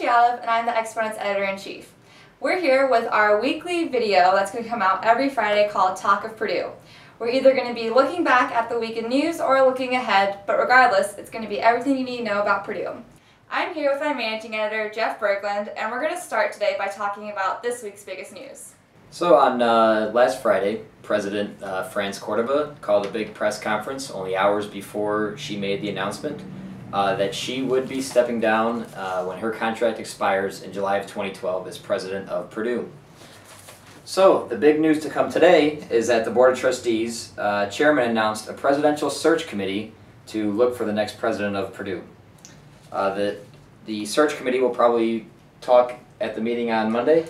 Yadav, and I'm the Exponents Editor-in-Chief. We're here with our weekly video that's going to come out every Friday called Talk of Purdue. We're either going to be looking back at the week in news or looking ahead, but regardless, it's going to be everything you need to know about Purdue. I'm here with my managing editor, Jeff Berglund, and we're going to start today by talking about this week's biggest news. So on last Friday, President France Cordova called a big press conference only hours before she made the announcement that she would be stepping down when her contract expires in July of 2012 as president of Purdue. So the big news to come today is that the Board of Trustees chairman announced a presidential search committee to look for the next president of Purdue. The search committee will probably talk at the meeting on Monday?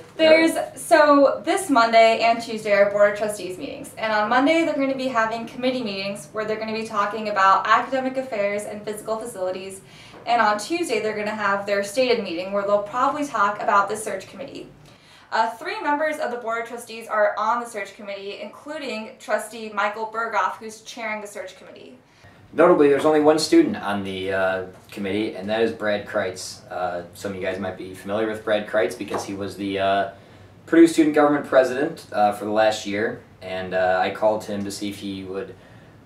So this Monday and Tuesday are Board of Trustees meetings, and on Monday they're going to be having committee meetings where they're going to be talking about academic affairs and physical facilities, and on Tuesday they're going to have their stated meeting where they'll probably talk about the search committee. 3 members of the Board of Trustees are on the search committee, including Trustee Michael Bergoff, who's chairing the search committee. Notably, there's only one student on the committee, and that is Brad Kreitz. Some of you guys might be familiar with Brad Kreitz because he was the Purdue Student Government President for the last year, and I called him to see if he would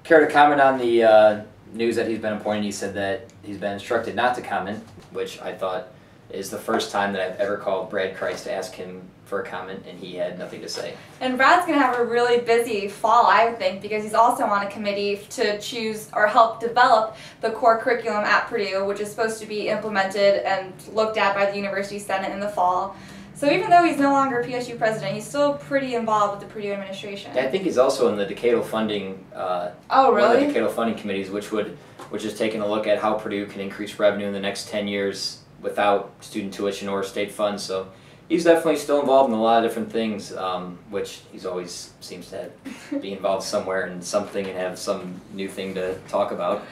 care to comment on the news that he's been appointed. He said that he's been instructed not to comment, which I thought is the first time that I've ever called Brad Kreitz to ask him for a comment, and he had nothing to say. And Brad's going to have a really busy fall, I would think, because he's also on a committee to choose or help develop the core curriculum at Purdue, which is supposed to be implemented and looked at by the University Senate in the fall. So even though he's no longer PSU president, he's still pretty involved with the Purdue administration. I think he's also in the decadal funding. Oh, really? One of the decadal funding committees, which is taking a look at how Purdue can increase revenue in the next 10 years without student tuition or state funds. So he's definitely still involved in a lot of different things, which he's always seems to be involved somewhere in something and have some new thing to talk about.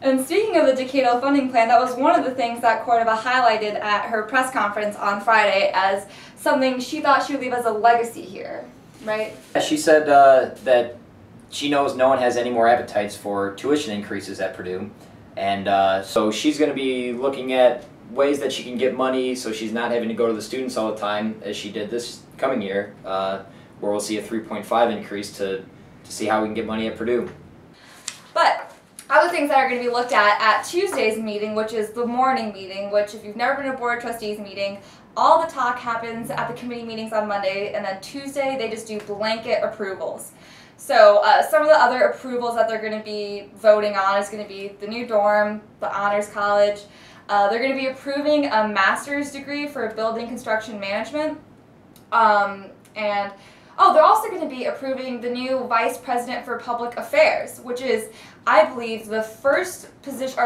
And speaking of the decadal funding plan, that was one of the things that Cordova highlighted at her press conference on Friday as something she thought she would leave as a legacy here, right? She said that she knows no one has any more appetites for tuition increases at Purdue, and so she's going to be looking at ways that she can get money so she's not having to go to the students all the time as she did this coming year, where we'll see a 3.5 increase to see how we can get money at Purdue. But other things that are going to be looked at Tuesday's meeting, which is the morning meeting, which if you've never been to a Board of Trustees meeting, all the talk happens at the committee meetings on Monday, and then Tuesday they just do blanket approvals. So some of the other approvals that they're going to be voting on is going to be the new dorm, the honors college. They're going to be approving a master's degree for building construction management, they're also going to be approving the new vice president for public affairs, which is, I believe, the first position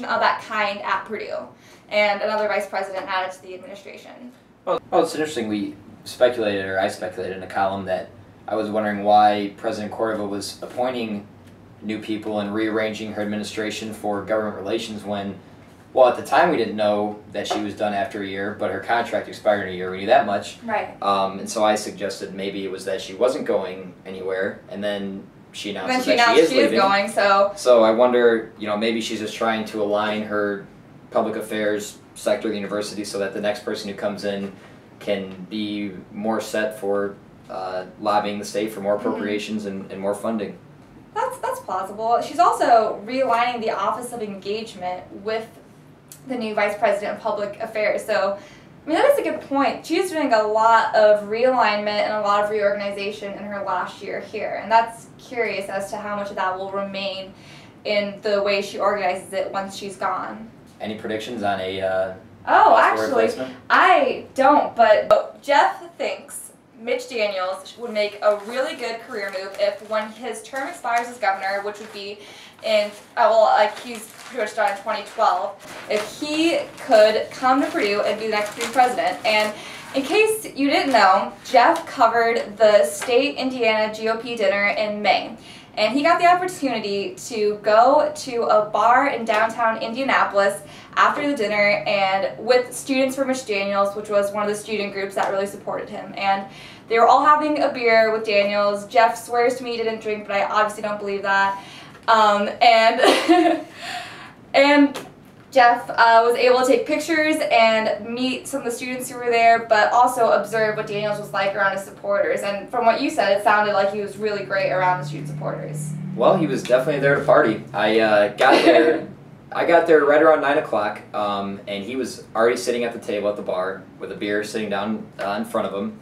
of that kind at Purdue, and another vice president added to the administration. Well, it's interesting. I speculated in a column that I was wondering why President Cordova was appointing new people and rearranging her administration for government relations when, well, at the time we didn't know that she was done after a year, but her contract expired in a year. We knew that much. Right. And so I suggested maybe it was that she wasn't going anywhere, and then she announced that she is leaving. Going, so. So I wonder, maybe she's just trying to align her public affairs sector of the university so that the next person who comes in can be more set for lobbying the state for more appropriations and more funding. That's plausible. She's also realigning the Office of Engagement with the new Vice President of Public Affairs. So, I mean, that is a good point. She's doing a lot of realignment and a lot of reorganization in her last year here, and that's curious as to how much of that will remain in the way she organizes it once she's gone. Any predictions on a actually, replacement? I don't, but Jeff thinks Mitch Daniels would make a really good career move if, when his term expires as governor, which would be in, he's pretty much done in 2012, if he could come to Purdue and be the next Purdue president. And in case you didn't know, Jeff covered the state Indiana GOP dinner in May. And he got the opportunity to go to a bar in downtown Indianapolis after the dinner and with students from Mitch Daniels, which was one of the student groups that really supported him. And they were all having a beer with Daniels. Jeff swears to me he didn't drink, but I obviously don't believe that. And Jeff was able to take pictures and meet some of the students who were there, but also observe what Daniels was like around his supporters. And from what you said, it sounded like he was really great around the student supporters. Well, he was definitely there to party. I got there. I got there right around 9 o'clock, and he was already sitting at the table at the bar with a beer sitting down in front of him.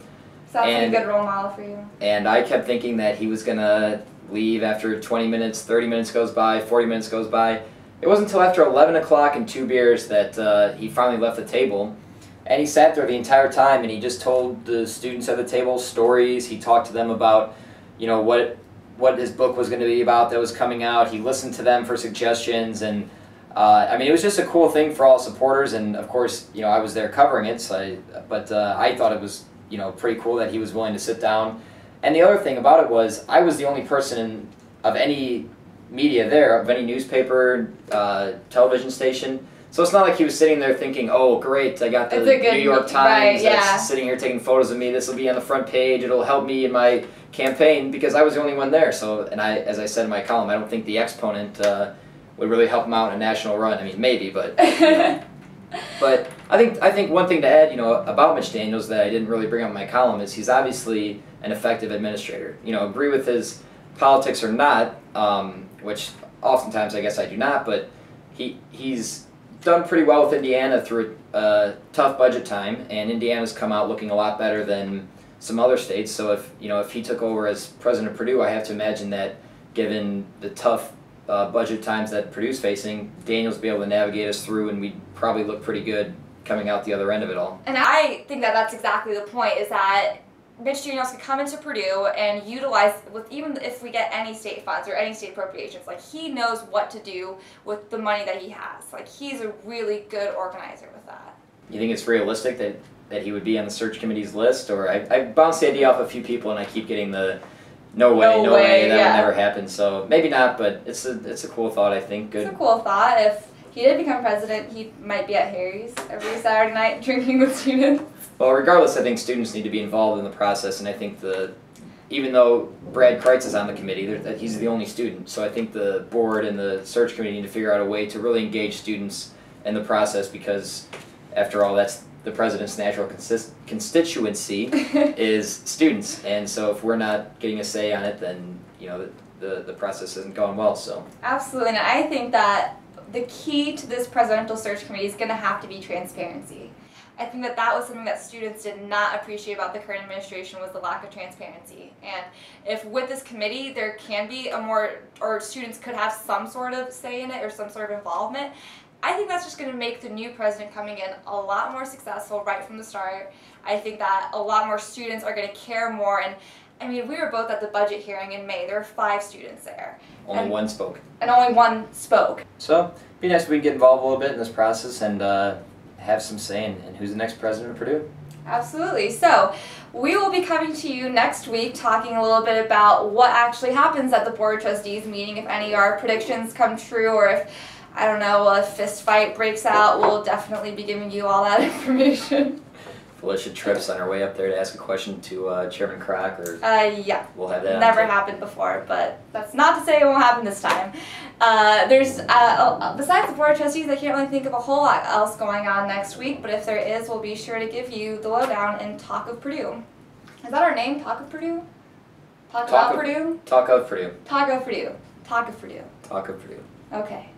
Sounds like a good role model for you. And I kept thinking that he was going to leave after 20 minutes, 30 minutes goes by, 40 minutes goes by. It wasn't until after 11 o'clock and 2 beers that he finally left the table. And he sat there the entire time, and he just told the students at the table stories. He talked to them about, you know, what his book was going to be about that was coming out. He listened to them for suggestions, and I mean, it was just a cool thing for all supporters. And of course, you know, I was there covering it, so I thought it was, you know, pretty cool that he was willing to sit down. And the other thing about it was, I was the only person of any media there, of any newspaper, television station. So it's not like he was sitting there thinking, oh, great, I got the New York Times that's sitting here taking photos of me. This will be on the front page. It'll help me in my campaign, because I was the only one there. So, and as I said in my column, I don't think the exponent would really help him out in a national run. I mean, maybe, but you know. But I think one thing to add, you know, about Mitch Daniels that I didn't really bring up in my column is he's obviously an effective administrator. You know, agree with his politics or not, which oftentimes I guess I do not, but he's done pretty well with Indiana through a tough budget time, and Indiana's come out looking a lot better than some other states. So if he took over as president of Purdue, I have to imagine that given the tough budget times that Purdue's facing, Daniels will be able to navigate us through, and we'd probably look pretty good coming out the other end of it all. And I think that that's exactly the point, is that Mitch Daniels can come into Purdue and utilize, with even if we get any state funds or any state appropriations, like, he knows what to do with the money that he has. Like, he's a really good organizer with that. You think it's realistic that he would be on the search committee's list? Or I bounced the idea off a few people, and I keep getting the no way, that would never happen. So maybe not, but it's a cool thought, I think. Good. It's a cool thought. If he did become president, he might be at Harry's every Saturday night drinking with students. Well, regardless, I think students need to be involved in the process, and I think even though Brad Kreitz is on the committee, he's the only student, so I think the board and the search committee need to figure out a way to really engage students in the process, because after all, that's the president's natural constituency is students, and so if we're not getting a say on it, then, you know, the process isn't going well. So absolutely, and I think that the key to this presidential search committee is going to have to be transparency. I think that was something that students did not appreciate about the current administration, was the lack of transparency. And if with this committee there can be or students could have some sort of say in it or some sort of involvement, I think that's just going to make the new president coming in a lot more successful right from the start. I think that a lot more students are going to care more. And I mean, we were both at the budget hearing in May. There were 5 students there. Only one spoke. And only one spoke. So it'd be nice if we could get involved a little bit in this process and have some say in who's the next president of Purdue. Absolutely. So we will be coming to you next week talking a little bit about what actually happens at the Board of Trustees meeting, if any of our predictions come true, or if, I don't know, a fist fight breaks out. We'll definitely be giving you all that information. Alisha trips on her way up there to ask a question to Chairman Kroc, or yeah, we'll have that. Never happened before, but that's not to say it won't happen this time. There's besides the Board of Trustees, I can't really think of a whole lot else going on next week. But if there is, we'll be sure to give you the lowdown in Talk of Purdue. Is that our name? Talk of Purdue? Talk about Purdue? Talk of Purdue. Talk of Purdue. Talk of Purdue. Talk of Purdue. Okay.